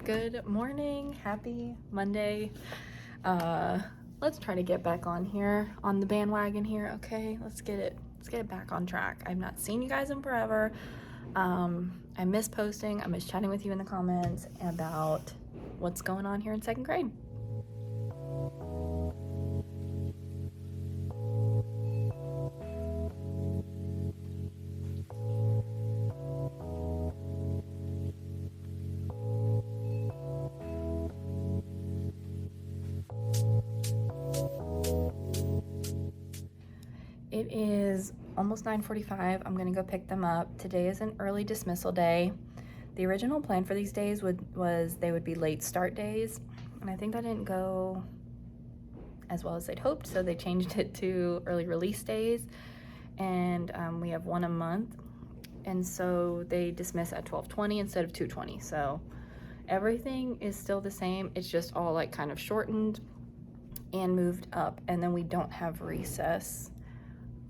Good morning, happy Monday. Let's try to get back on here, on the bandwagon here, okay? Let's get it back on track. I've not seen you guys in forever. I miss posting, I miss chatting with you in the comments about what's going on here in second grade. It is almost 9:45. I'm gonna go pick them up. Today is an early dismissal day. The original plan for these days was they would be late start days, and I think that didn't go as well as they'd hoped, so they changed it to early release days, and we have one a month, and so they dismiss at 12:20 instead of 2:20. So everything is still the same, it's just all like kind of shortened and moved up, and then we don't have recess.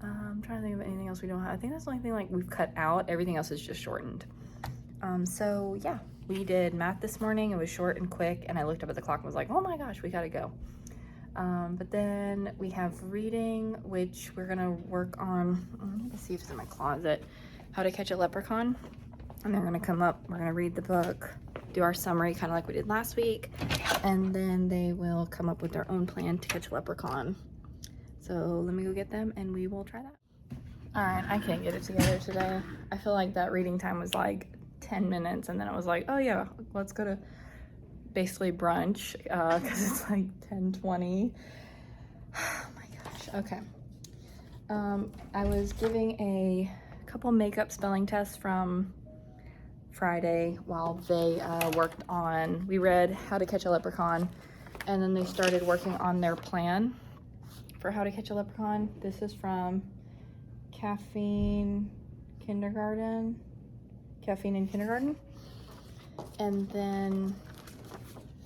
I'm trying to think of anything else we don't have. I think that's the only thing like we've cut out. Everything else is just shortened. So yeah, we did math this morning. It was short and quick, and I looked up at the clock and was like, oh my gosh, we gotta go. But then we have reading, which we're gonna work on. Let me see if it's in my closet. How to Catch a Leprechaun. And they're gonna come up, we're gonna read the book, do our summary kind of like we did last week, and then they will come up with their own plan to catch a leprechaun. So let me go get them and we will try that. All right, I can't get it together today. I feel like that reading time was like 10 minutes, and then I was like, oh yeah, let's go to basically brunch, because it's like 10:20. Oh my gosh, okay. I was giving a couple makeup spelling tests from Friday while they worked on, we read How to Catch a Leprechaun, and then they started working on their plan for How to Catch a Leprechaun. This is from Caffeine in Kindergarten. And then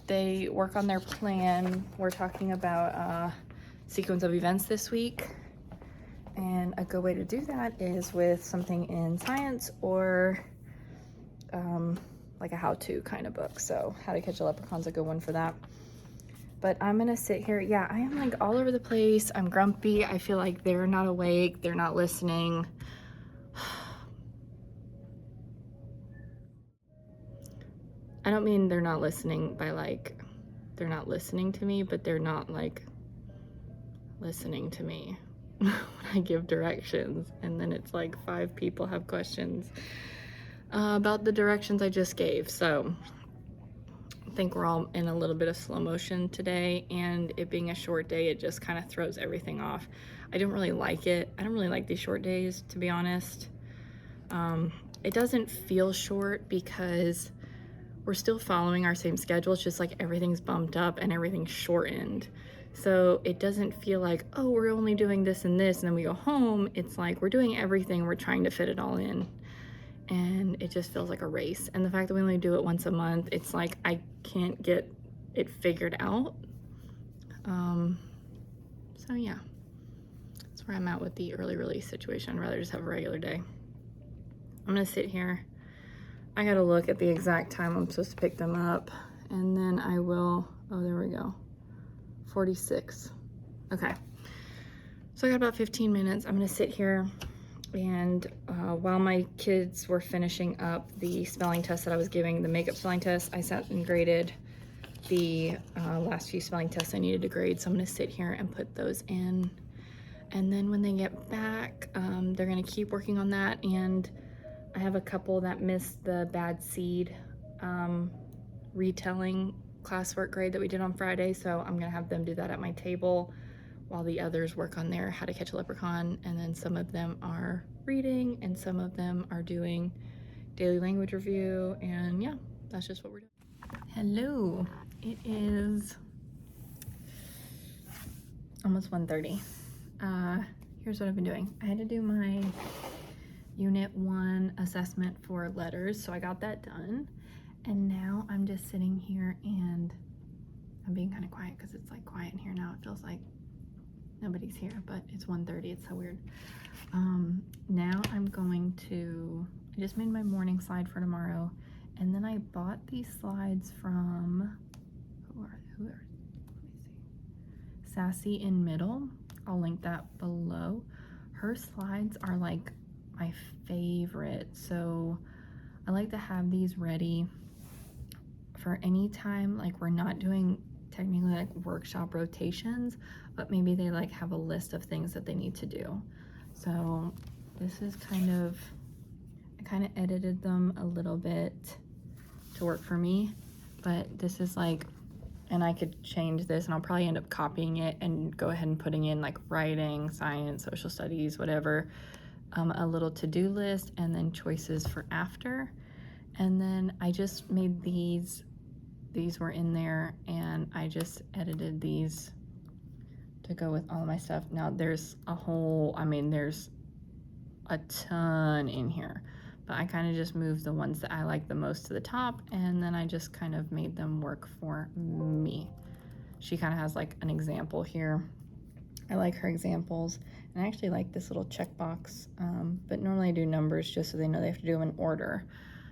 they work on their plan. We're talking about sequence of events this week. And a good way to do that is with something in science or like a how-to kind of book. So How to Catch a Leprechaun's a good one for that. But I'm gonna sit here. Yeah, I am like all over the place. I'm grumpy. I feel like they're not awake. They're not listening. I don't mean they're not listening by like, they're not listening to me, but they're not like listening to me when I give directions. And then it's like 5 people have questions about the directions I just gave. So I think we're all in a little bit of slow motion today, and it being a short day, it just kind of throws everything off. I don't really like it. I don't really like these short days, to be honest. It doesn't feel short because we're still following our same schedule. It's just like everything's bumped up and everything's shortened. So it doesn't feel like, oh, we're only doing this and this, and then we go home. It's like we're doing everything. We're trying to fit it all in. And it just feels like a race. And the fact that we only do it once a month, it's like I can't get it figured out. So yeah, that's where I'm at with the early release situation. I'd rather just have a regular day. I'm gonna sit here. I gotta look at the exact time I'm supposed to pick them up, and then I will, oh, there we go, 46. Okay, so I got about 15 minutes. I'm gonna sit here, and while my kids were finishing up the spelling test that I was giving, the makeup spelling test, I sat and graded the last few spelling tests I needed to grade. So I'm gonna sit here and put those in. And then when they get back, they're gonna keep working on that. And I have a couple that missed the bad seed retelling classwork grade that we did on Friday. So I'm gonna have them do that at my table while the others work on their How to Catch a Leprechaun. And then some of them are reading and some of them are doing daily language review. And yeah, that's just what we're doing. Hello, it is almost 1:30. Here's what I've been doing. I had to do my Unit 1 assessment for letters, so I got that done. And now I'm just sitting here and I'm being kind of quiet because it's like quiet in here now. It feels like nobody's here, but it's 1:30. It's so weird. Now I'm going to, I just made my morning slide for tomorrow, And then I bought these slides from, who are, let me see, Sassy in Middle. I'll link that below. Her slides are like my favorite, so I like to have these ready for any time like we're not doing technically like workshop rotations, but maybe they like have a list of things that they need to do. So this is I kind of edited them a little bit to work for me, but this is like, and I could change this and I'll probably end up copying it and go ahead and putting in like writing, science, social studies, whatever, a little to-do list, and then choices for after. And then I just made these were in there, and I just edited these to go with all of my stuff. Now there's a whole, I mean, there's a ton in here, but I kind of just moved the ones that I like the most to the top, and then I just kind of made them work for me. She kind of has like an example here. I like her examples, and I actually like this little checkbox, but normally I do numbers just so they know they have to do them in order.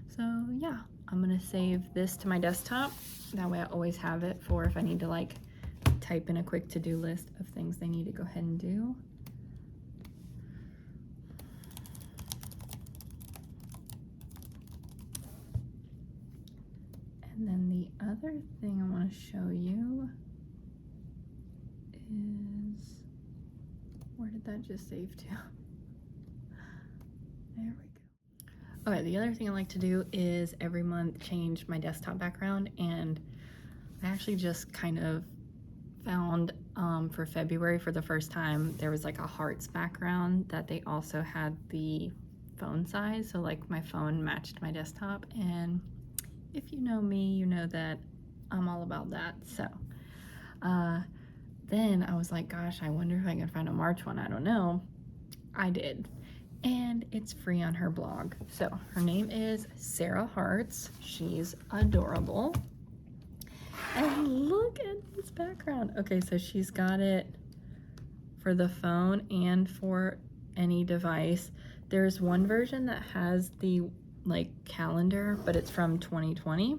So yeah, I'm gonna save this to my desktop. That way I always have it for if I need to like type in a quick to-do list of things they need to go ahead and do. And then the other thing I want to show you is, where did that just save to? There we go. Okay, the other thing I like to do is every month change my desktop background, and I actually just kind of found for February for the first time there was like a hearts background that they also had the phone size, so like my phone matched my desktop, and if you know me, you know that I'm all about that. So then I was like, gosh, I wonder if I can find a March one. I don't know. I did. And it's free on her blog. So her name is Sarah Hearts. She's adorable. And look at this background. Okay, so she's got it for the phone and for any device. There's one version that has the like calendar, but it's from 2020.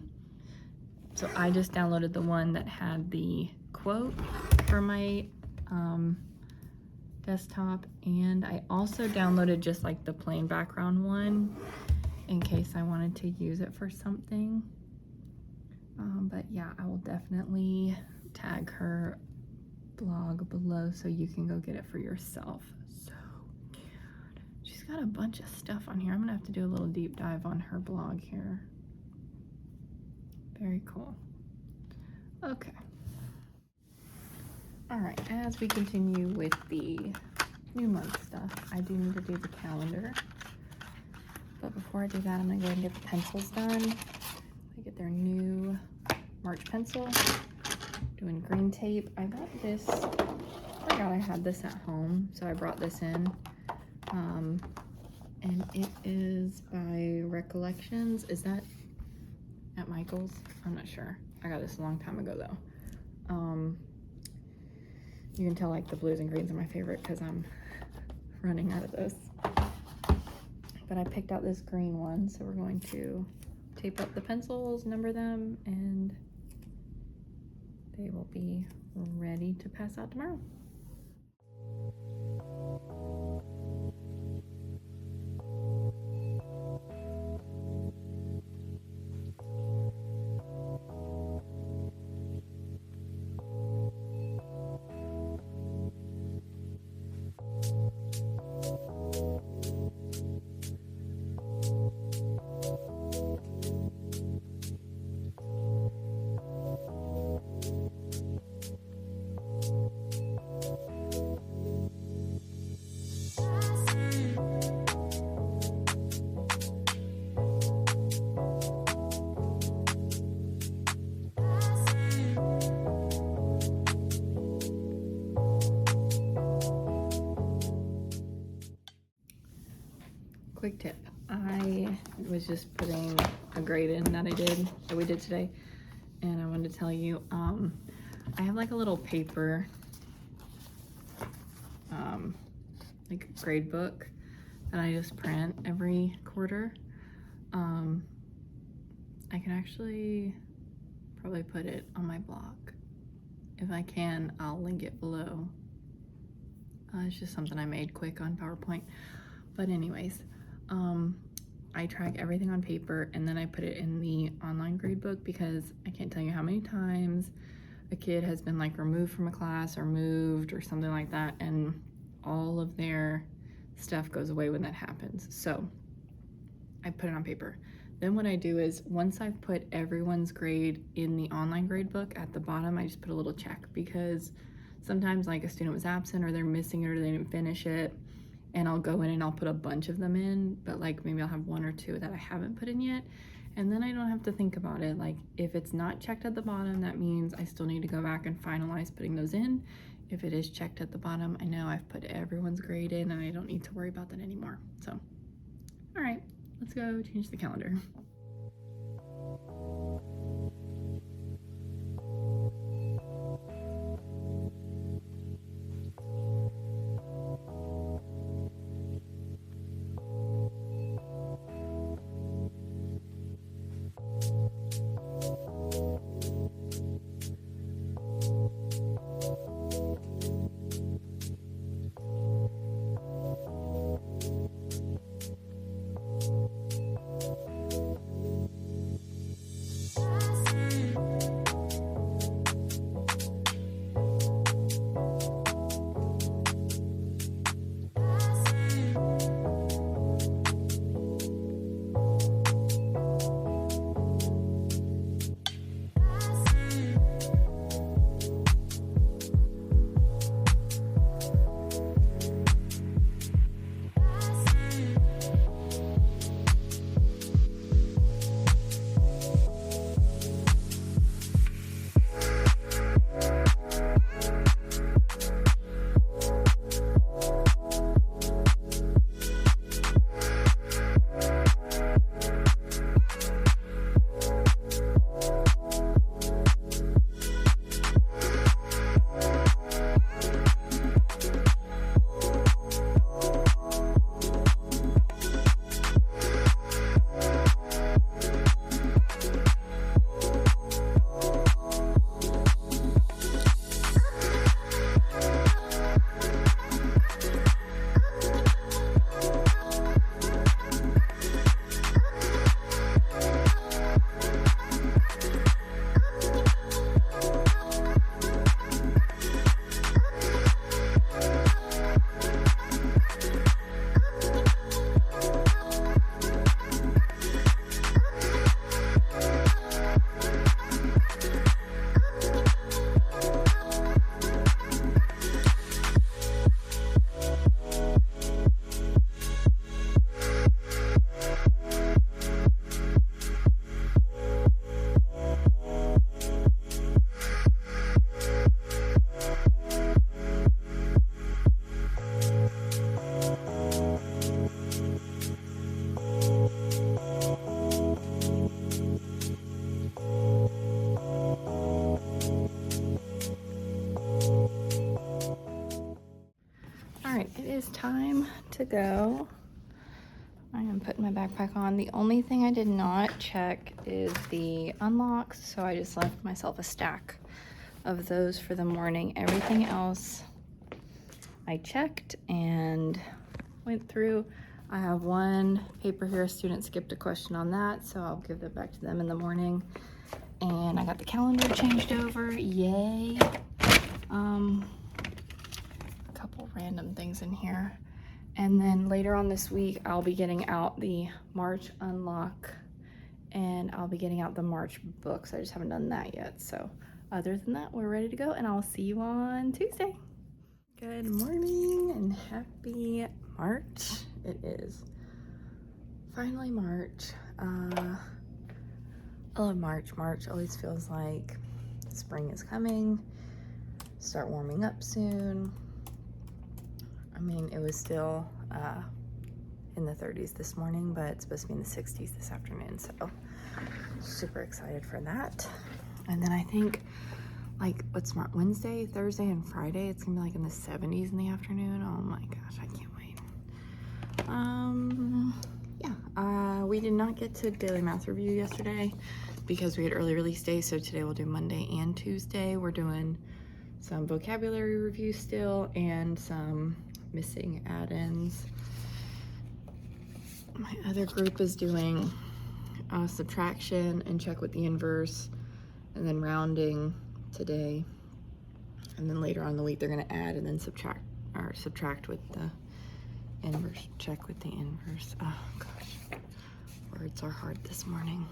So I just downloaded the one that had the quote for my desktop, and I also downloaded just like the plain background one in case I wanted to use it for something. But yeah, I will definitely tag her blog below so you can go get it for yourself. So cute. She's got a bunch of stuff on here. I'm gonna have to do a little deep dive on her blog here. Very cool. Okay. All right, as we continue with the new month stuff, I do need to do the calendar. But before I do that, I'm gonna go ahead and get the pencils done. I get their new March pencil, doing green tape. I got this, I forgot I had this at home, so I brought this in. And it is by Recollections. Is that at Michael's? I'm not sure. I got this a long time ago though. You can tell like the blues and greens are my favorite because I'm running out of those. But I picked out this green one, so we're going to tape up the pencils, number them, and they will be ready to pass out tomorrow. Quick tip, I was just putting a grade in that we did today, and I wanted to tell you, I have like a little paper like grade book that I just print every quarter, I can actually probably put it on my blog. If I can, I'll link it below. It's just something I made quick on PowerPoint. But anyways, I track everything on paper and then I put it in the online gradebook because I can't tell you how many times a kid has been like removed from a class or moved or something like that, and all of their stuff goes away when that happens. So I put it on paper. Then what I do is once I've put everyone's grade in the online gradebook, at the bottom I just put a little check, because sometimes like a student was absent or they're missing it or they didn't finish it, and I'll go in and I'll put a bunch of them in, but like maybe I'll have one or two that I haven't put in yet, and then I don't have to think about it. Like if it's not checked at the bottom, that means I still need to go back and finalize putting those in. If it is checked at the bottom, I know I've put everyone's grade in and I don't need to worry about that anymore. So, all right, let's go change the calendar. It is time to go. I am putting my backpack on. The only thing I did not check is the unlocks, so I just left myself a stack of those for the morning. Everything else I checked and went through. I have one paper here. A student skipped a question on that, so I'll give that back to them in the morning. And I got the calendar changed over. Yay. A couple random things in here. And then later on this week, I'll be getting out the March unlock and I'll be getting out the March books. I just haven't done that yet. So other than that, we're ready to go and I'll see you on Tuesday. Good morning and happy March. It is finally March. I love March. March always feels like spring is coming. Start warming up soon. I mean, it was still in the 30s this morning, but it's supposed to be in the 60s this afternoon. So super excited for that. And then I think like what's Wednesday, Thursday, and Friday, it's gonna be like in the 70s in the afternoon. Oh my gosh, I can't wait. yeah, we did not get to daily math review yesterday because we had early release day, so today we'll do Monday and Tuesday. We're doing some vocabulary review still and some missing add-ins. My other group is doing subtraction and check with the inverse, and then rounding today. And then later on in the week, they're gonna add and then subtract with the inverse, check with the inverse. Oh gosh, words are hard this morning.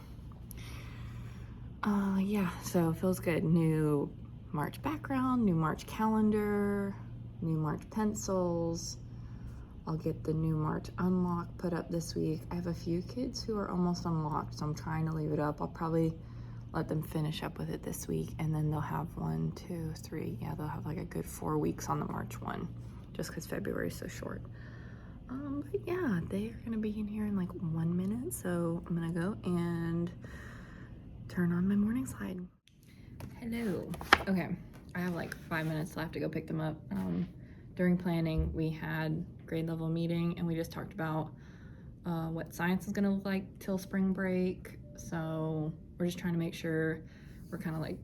Yeah, so it feels good. New March background, new March calendar, new March pencils. I'll get the new March unlock put up this week. I have a few kids who are almost unlocked, so I'm trying to leave it up. I'll probably let them finish up with it this week, and then they'll have 1, 2, 3. Yeah, they'll have like a good 4 weeks on the March one, just because February is so short. But yeah, they are gonna be in here in like 1 minute, so I'm gonna go and turn on my morning slide. Hello. Okay, I have like 5 minutes left to go pick them up. During planning, we had grade level meeting, and we just talked about what science is gonna look like till spring break. So we're just trying to make sure we're kind of like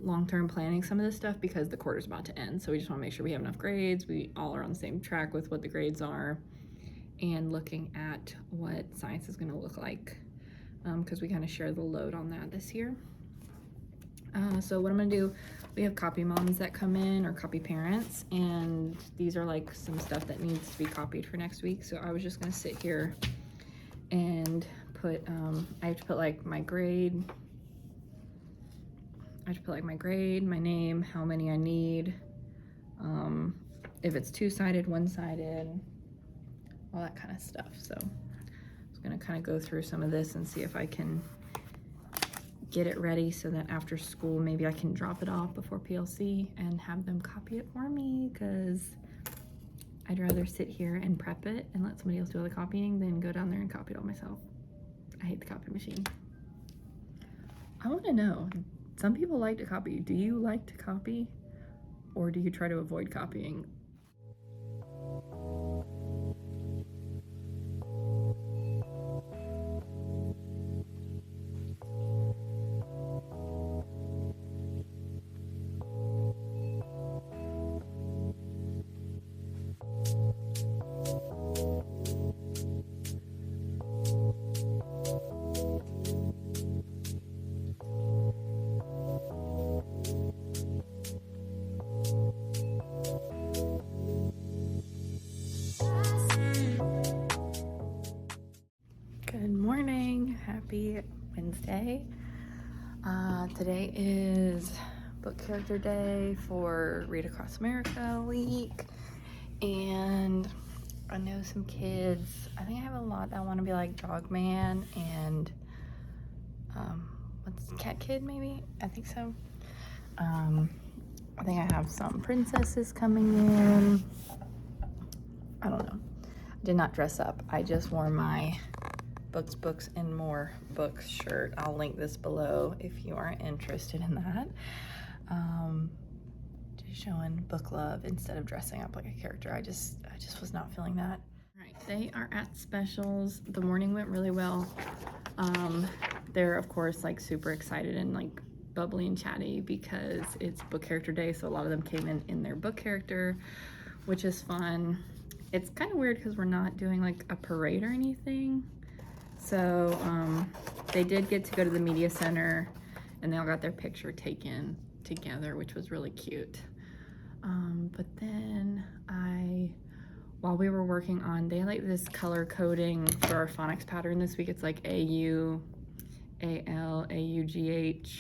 long-term planning some of this stuff because the quarter's about to end. So we just want to make sure we have enough grades. We all are on the same track with what the grades are, and looking at what science is going to look like because we kind of share the load on that this year. So what I'm going to do, we have copy moms that come in, or copy parents, and these are like some stuff that needs to be copied for next week. So I was just going to sit here and put, I have to put like my grade. I have to put like my grade, my name, how many I need, if it's 2-sided, 1-sided, all that kind of stuff. So I'm just gonna kind of go through some of this and see if I can get it ready so that after school, maybe I can drop it off before PLC and have them copy it for me, because I'd rather sit here and prep it and let somebody else do all the copying than go down there and copy it all myself. I hate the copy machine. I want to know, some people like to copy. Do you like to copy, or do you try to avoid copying? Good morning, happy Wednesday. Today is book character day for Read Across America week, and I know some kids, I think I have a lot that want to be like Dogman and what's Cat Kid, maybe? I think so. I think I have some princesses coming in. I don't know. I did not dress up. I just wore my Books, and More Books shirt. I'll link this below if you are interested in that. Just showing book love instead of dressing up like a character. I just was not feeling that. All right, they are at specials. The morning went really well. They're of course like super excited and like bubbly and chatty because it's book character day, so a lot of them came in their book character, which is fun. It's kind of weird because we're not doing like a parade or anything. So they did get to go to the media center, and they all got their picture taken together, which was really cute. But then while we were working on, they like this color coding for our phonics pattern this week. It's like AU, AL, AUGH,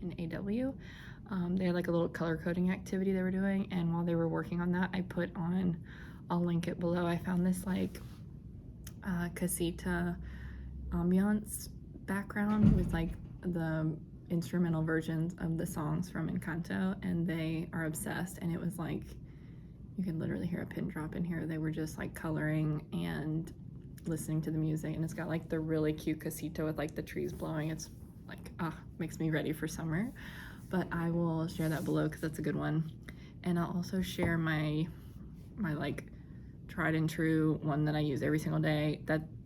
and AW. They had like a little color coding activity they were doing, and while they were working on that, I put on, I'll link it below, I found this like casita ambiance background with like the instrumental versions of the songs from Encanto, and they are obsessed, and it was like, you can literally hear a pin drop in here. They were just like coloring and listening to the music, and it's got like the really cute casita with like the trees blowing. It's like, makes me ready for summer. But I will share that below because that's a good one. And I'll also share my like tried and true one that I use every single day.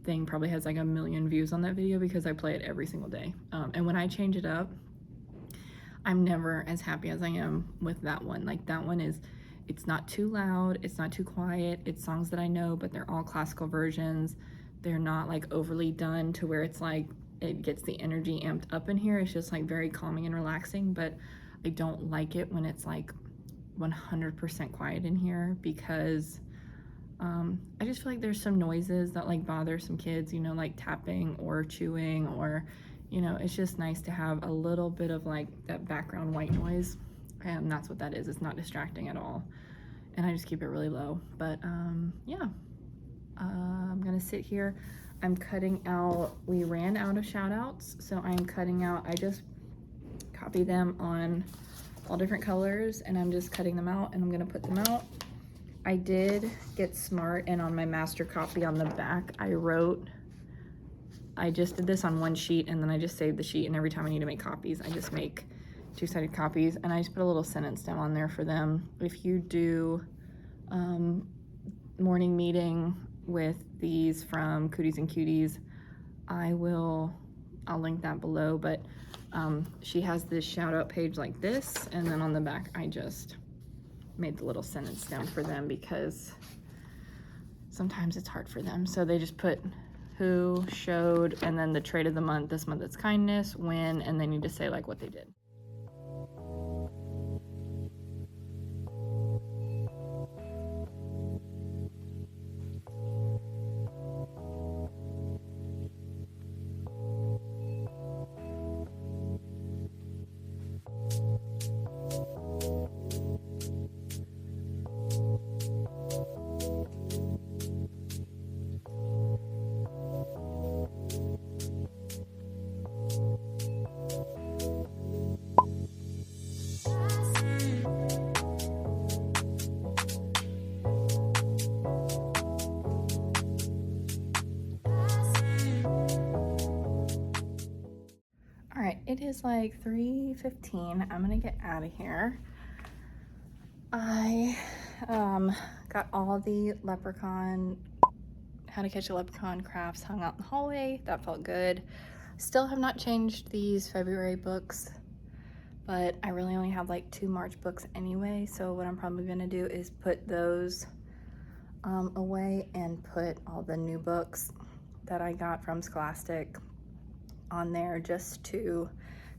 thing probably has like 1 million views on that video because I play it every single day. And when I change it up, I'm never as happy as I am with that one. Like that one is, it's not too loud, it's not too quiet, it's songs that I know, but they're all classical versions. They're not like overly done to where it's like it gets the energy amped up in here. It's just like very calming and relaxing, but I don't like it when it's like 100% quiet in here because I just feel like there's some noises that like bother some kids, you know, like tapping or chewing, or, you know, it's just nice to have a little bit of like that background white noise, and that's what that is. It's not distracting at all, and I just keep it really low. But yeah, I'm gonna sit here. I'm cutting out, we ran out of shout outs, so I'm cutting out, I just copy them on all different colors and I'm just cutting them out and I'm gonna put them out. I did get smart, and on my master copy on the back, I just did this on one sheet and then I just saved the sheet, and every time I need to make copies, I just make two-sided copies, and I just put a little sentence down on there for them. If you do morning meeting with these from Cooties and Cuties, I'll link that below, but she has this shout out page like this, and then on the back I just made the little sentence down for them because sometimes it's hard for them. So they just put who, showed, and then the trait of the month. This month it's kindness, when, and they need to say like what they did. It is like 3:15. I'm gonna get out of here. I got all the Leprechaun, how to catch a Leprechaun crafts hung out in the hallway. That felt good. Still have not changed these February books, but I really only have like 2 March books anyway, so what I'm probably gonna do is put those away and put all the new books that I got from Scholastic on there, just to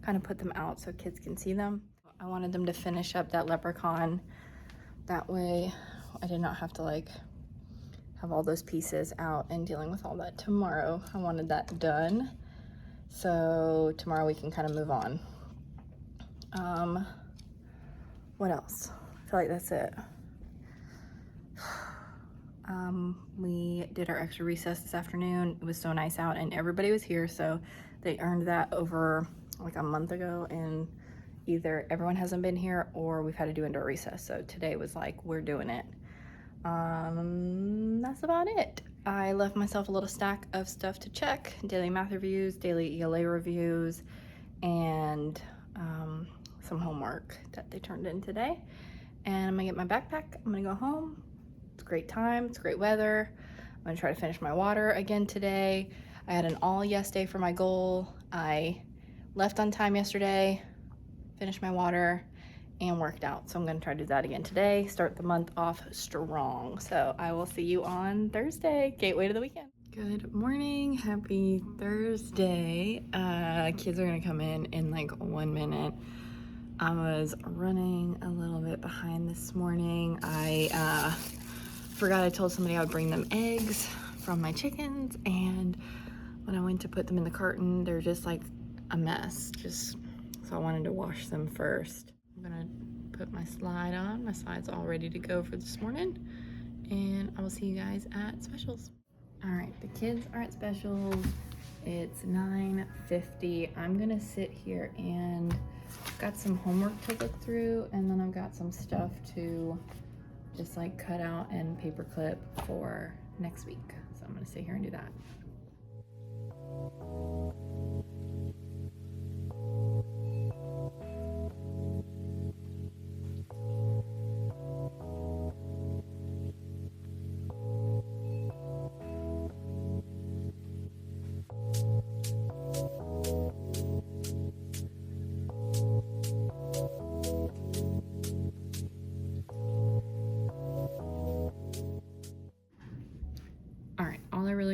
kind of put them out so kids can see them. I wanted them to finish up that Leprechaun, that way I did not have to like have all those pieces out and dealing with all that tomorrow. I wanted that done, so tomorrow we can kind of move on. What else? I feel like that's it. We did our extra recess this afternoon. It was so nice out and everybody was here, so they earned that over like a month ago, and either everyone hasn't been here or we've had to do indoor recess, so today was like, we're doing it. That's about it. I left myself a little stack of stuff to check: daily math reviews, daily ELA reviews, and some homework that they turned in today. And I'm gonna get my backpack, I'm gonna go home. It's a great time, it's great weather. I'm gonna try to finish my water again today. I had an all yes day for my goal. I left on time yesterday, finished my water, and worked out. So I'm gonna try to do that again today, start the month off strong. So I will see you on Thursday, gateway to the weekend. Good morning, happy Thursday. Kids are gonna come in like 1 minute. I was running a little bit behind this morning. I forgot I told somebody I would bring them eggs from my chickens, and when I went to put them in the carton, they're just like a mess, so I wanted to wash them first. I'm gonna put my slide on. My slide's all ready to go for this morning, and I will see you guys at specials. All right, the kids are at specials. It's 9:50. I'm gonna sit here and got some homework to look through, and then I've got some stuff to just like cut out and paper clip for next week. So I'm gonna sit here and do that.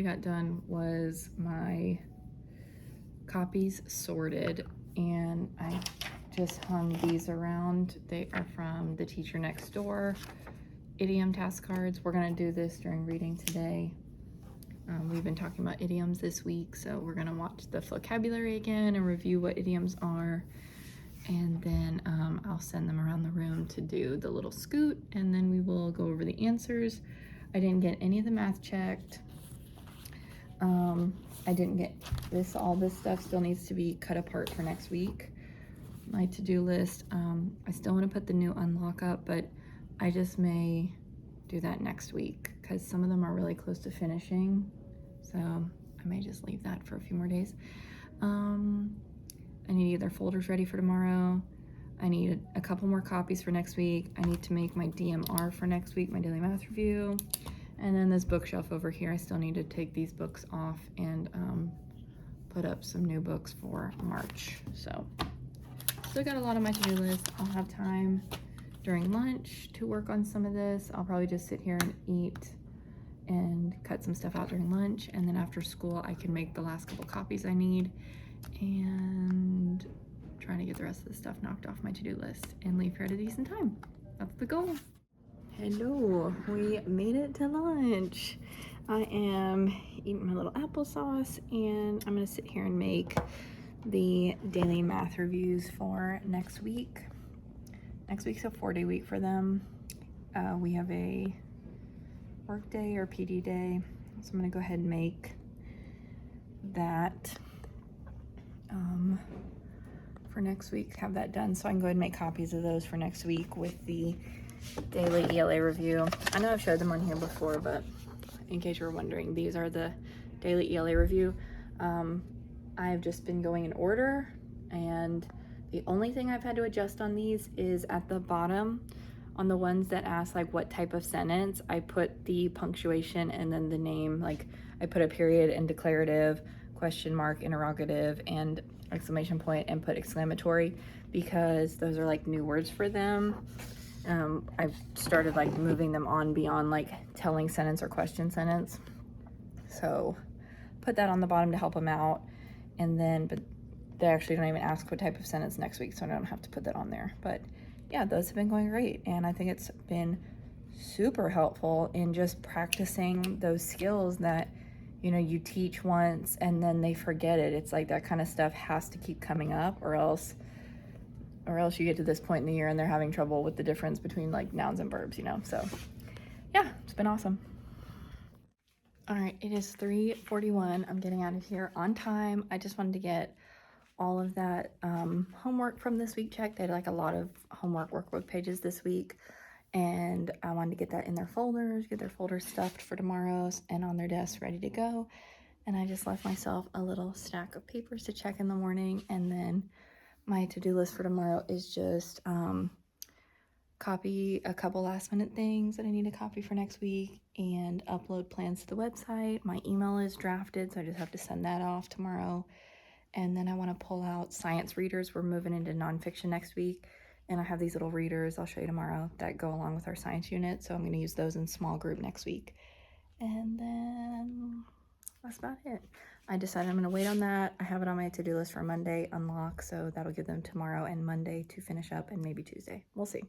got done was my copies sorted, and I just hung these around. They are from The Teacher Next Door idiom task cards. We're gonna do this during reading today. We've been talking about idioms this week, so we're gonna watch the vocabulary again and review what idioms are, and then I'll send them around the room to do the little scoot, and then we will go over the answers. I didn't get any of the math checked. I didn't get this. All this stuff still needs to be cut apart for next week. My to-do list, I still want to put the new unlock up, but I just may do that next week because some of them are really close to finishing, so I may just leave that for a few more days. I need either folders ready for tomorrow. I need a couple more copies for next week. I need to make my DMR for next week, my daily math review. And then this bookshelf over here, I still need to take these books off and put up some new books for March. So still got a lot on my to-do list. I'll have time during lunch to work on some of this. I'll probably just sit here and eat and cut some stuff out during lunch, and then after school I can make the last couple copies I need and trying to get the rest of the stuff knocked off my to-do list and leave here at a decent time. That's the goal. Hello, we made it to lunch. I am eating my little applesauce, and I'm gonna sit here and make the daily math reviews for next week. Next week's a 4-day week for them. We have a work day or PD day, so I'm gonna go ahead and make that for next week, have that done so I can go ahead and make copies of those for next week with the daily ELA review. I know I've showed them on here before, but in case you're wondering, these are the daily ELA review. I've just been going in order, and the only thing I've had to adjust on these is at the bottom on the ones that ask like what type of sentence, I put the punctuation and then the name, like I put a period and declarative, question mark, interrogative, and exclamation point, and put exclamatory because those are like new words for them. I've started like moving them on beyond like telling sentence or question sentence. So put that on the bottom to help them out. And then, but they actually don't even ask what type of sentence next week, so I don't have to put that on there. But yeah, those have been going great. And I think it's been super helpful in just practicing those skills that, you know, you teach once and then they forget it. It's like that kind of stuff has to keep coming up, or else you get to this point in the year and they're having trouble with the difference between like nouns and verbs, you know? So yeah, it's been awesome. All right, it is 3:41. I'm getting out of here on time. I just wanted to get all of that homework from this week checked. They had like a lot of homework workbook pages this week, and I wanted to get that in their folders, get their folders stuffed for tomorrow's and on their desks ready to go. And I just left myself a little stack of papers to check in the morning, and then my to-do list for tomorrow is just copy a couple last minute things that I need to copy for next week and upload plans to the website. My email is drafted, so I just have to send that off tomorrow. And then I want to pull out science readers. We're moving into nonfiction next week, and I have these little readers I'll show you tomorrow that go along with our science unit, so I'm going to use those in small group next week. And then that's about it. I decided I'm going to wait on that. I have it on my to-do list for Monday unlock, so that'll give them tomorrow and Monday to finish up, and maybe Tuesday. We'll see.